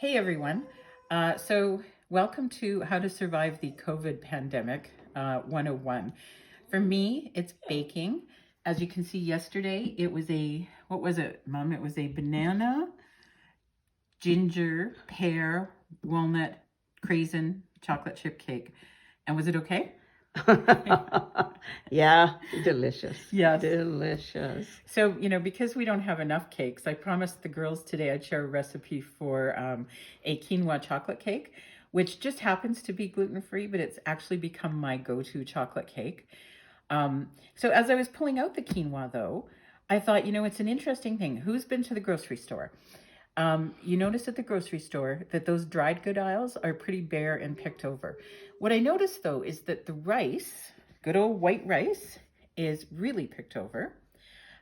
Hey everyone. So welcome to How to Survive the COVID Pandemic 101. For me, it's baking. As you can see yesterday, it was what was it, Mom? It was a banana, ginger, pear, walnut, craisin, chocolate chip cake. And was it okay? Yeah, delicious. Yes. Delicious. So, because we don't have enough cakes, I promised the girls today I'd share a recipe for a quinoa chocolate cake, which just happens to be gluten-free, but it's actually become my go-to chocolate cake. So as I was pulling out the quinoa, though, I thought, it's an interesting thing. Who's been to the grocery store? You notice at the grocery store that those dried good aisles are pretty bare and picked over. What I noticed, though, is that the rice, good old white rice, is really picked over.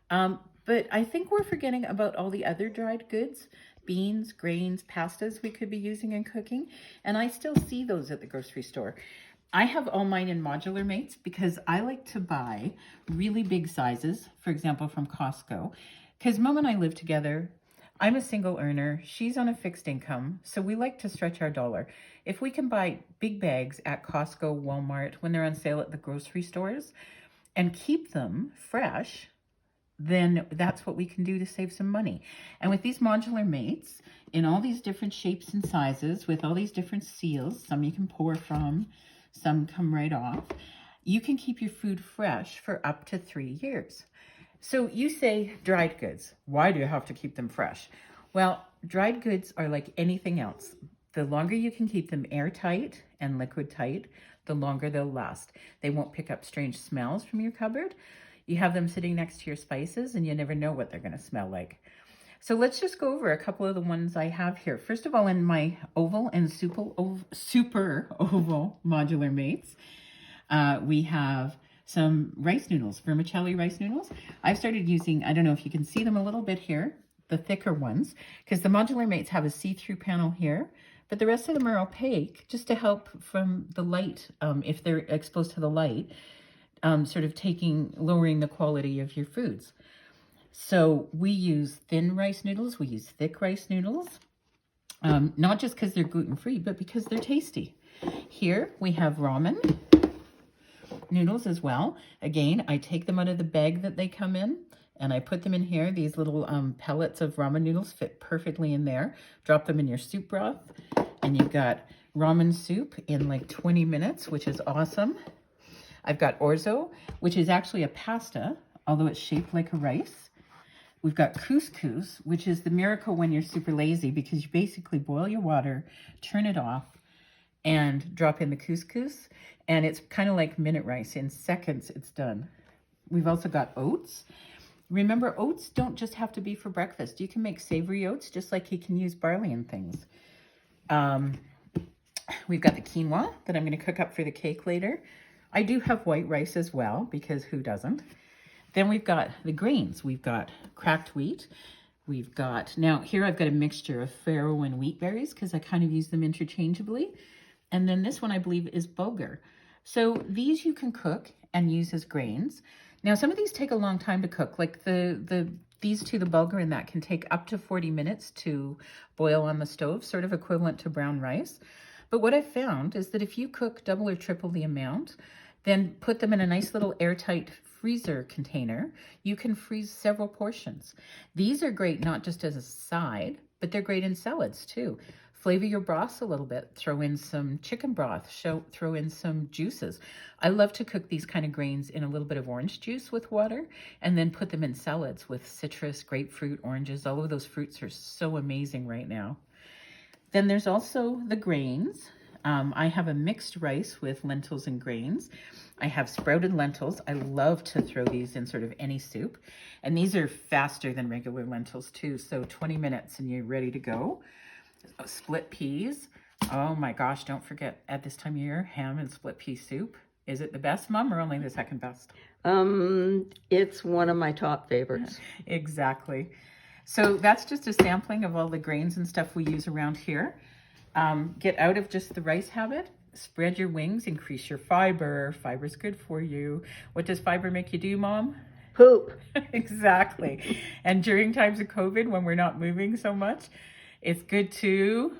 But I think we're forgetting about all the other dried goods, beans, grains, pastas we could be using in cooking. And I still see those at the grocery store. I have all mine in Modular Mates because I like to buy really big sizes, for example, from Costco. Because Mom and I live together. I'm a single earner. She's on a fixed income. So we like to stretch our dollar. If we can buy big bags at Costco, Walmart, when they're on sale at the grocery stores, and keep them fresh, then that's what we can do to save some money. And with these Modular Mates, in all these different shapes and sizes, with all these different seals, some you can pour from, some come right off, you can keep your food fresh for up to 3 years. So you say dried goods. Why do you have to keep them fresh? Well, dried goods are like anything else. The longer you can keep them airtight and liquid tight, the longer they'll last. They won't pick up strange smells from your cupboard. You have them sitting next to your spices and you never know what they're going to smell like. So let's just go over a couple of the ones I have here. First of all, in my oval and super oval Modular Mates, we have some rice noodles, vermicelli rice noodles. I've started using, I don't know if you can see them a little bit here, the thicker ones, because the Modular Mates have a see-through panel here, but the rest of them are opaque just to help from the light, if they're exposed to the light, sort of lowering the quality of your foods. So we use thin rice noodles, we use thick rice noodles, not just because they're gluten-free, but because they're tasty. Here we have ramen noodles as well. Again, I take them out of the bag that they come in and I put them in here. These little pellets of ramen noodles fit perfectly in there. Drop them in your soup broth and you've got ramen soup in like 20 minutes, which is awesome. I've got orzo, which is actually a pasta, although it's shaped like a rice. We've got couscous, which is the miracle when you're super lazy because you basically boil your water, turn it off, and drop in the couscous. And it's kind of like minute rice. In seconds, it's done. We've also got oats. Remember, oats don't just have to be for breakfast. You can make savory oats just like you can use barley and things. We've got the quinoa that I'm going to cook up for the cake later. I do have white rice as well, because who doesn't? Then we've got the grains. We've got cracked wheat. We've got, now here I've got a mixture of farro and wheat berries because I kind of use them interchangeably. And then this one I believe is bulgur. So these you can cook and use as grains. Now some of these take a long time to cook, like these two, the bulgur and that, can take up to 40 minutes to boil on the stove, sort of equivalent to brown rice. But what I've found is that if you cook double or triple the amount, then put them in a nice little airtight freezer container, you can freeze several portions. These are great not just as a side, but they're great in salads too. Flavor your broths a little bit. Throw in some chicken broth. Throw in some juices. I love to cook these kind of grains in a little bit of orange juice with water and then put them in salads with citrus, grapefruit, oranges. All of those fruits are so amazing right now. Then there's also the grains. I have a mixed rice with lentils and grains. I have sprouted lentils. I love to throw these in sort of any soup. And these are faster than regular lentils too. So 20 minutes and you're ready to go. Split peas. Oh my gosh, don't forget at this time of year, ham and split pea soup. Is it the best, Mom, or only the second best? It's one of my top favorites. Exactly. So that's just a sampling of all the grains and stuff we use around here. Get out of just the rice habit. Spread your wings, increase your fiber. Fiber's good for you. What does fiber make you do, Mom? Poop. Exactly. And during times of COVID, when we're not moving so much, it's good to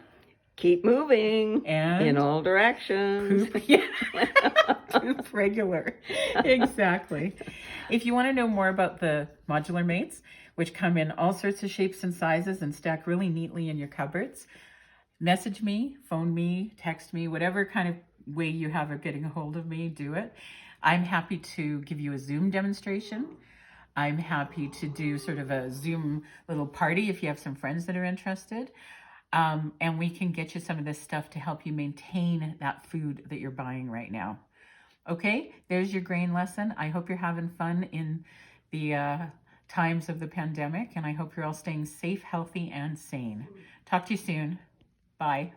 Keep moving And in all directions. poop. Yeah. Poop regular. Exactly. If you want to know more about the Modular Mates, which come in all sorts of shapes and sizes and stack really neatly in your cupboards, message me, phone me, text me, whatever kind of way you have of getting a hold of me, do it. I'm happy to give you a Zoom demonstration. I'm happy to do sort of a Zoom little party if you have some friends that are interested. And we can get you some of this stuff to help you maintain that food that you're buying right now. Okay, there's your grain lesson. I hope you're having fun in the times of the pandemic, and I hope you're all staying safe, healthy, and sane. Talk to you soon. Bye.